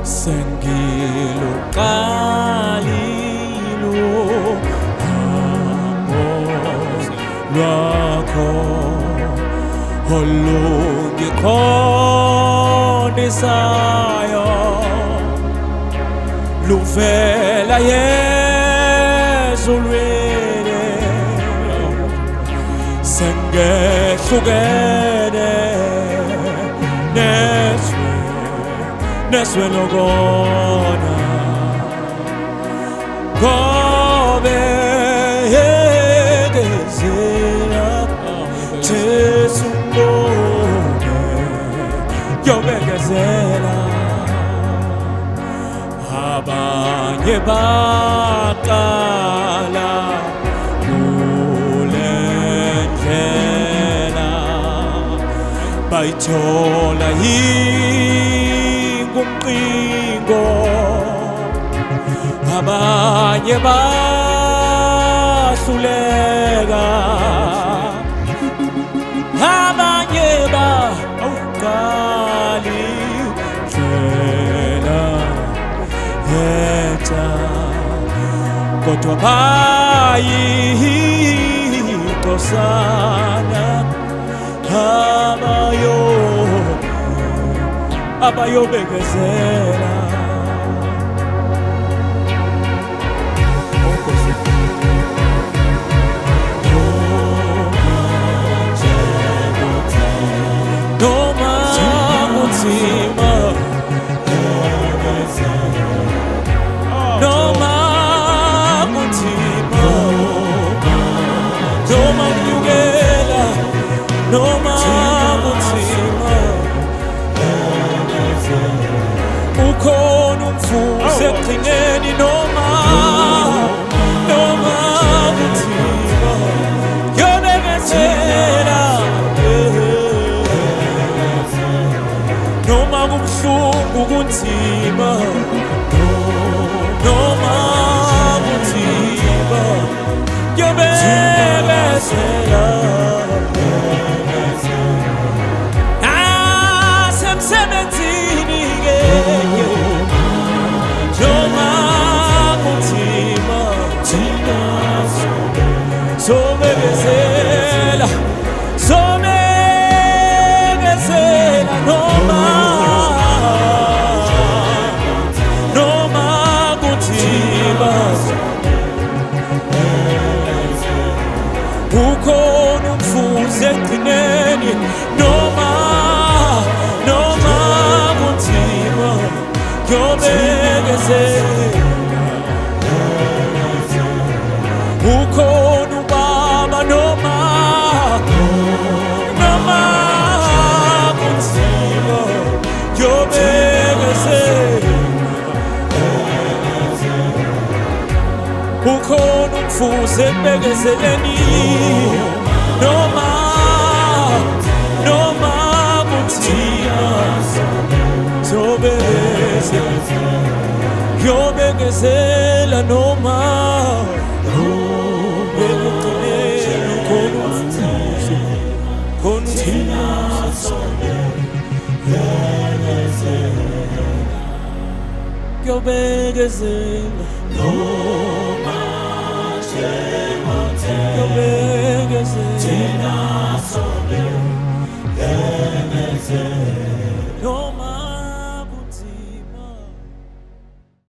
Sengilo qalilo amos lwakho olungiqondisayo luvela ezulwini sengehlukene neswe lokona ngobe yekezela Jesu ngone yobekezela abanye baqala kule ndlela bayithola umqingo abanye bahluleka abanye baqali ndlela yetha kodwa bayinkosana abayobekezela noma kunzima noma kunzima noma kunyukela noma kunzima ukhona umfuzi ekugcineni noma kunzima yobekezela noma kubuhlungu kunzima noma kunzima yobekezela asemsebenzini noma kunzima sobekezela noma kunzima ukhona umfuzi ekugcineni noma kunzima yobekezela ukhona ubaba noma kunzima yobekezela ukhona umfuzi embekezeleni noma kunzima yobekezela noma ekugcineni ukhona umfuzi yobekezela noma yobekezela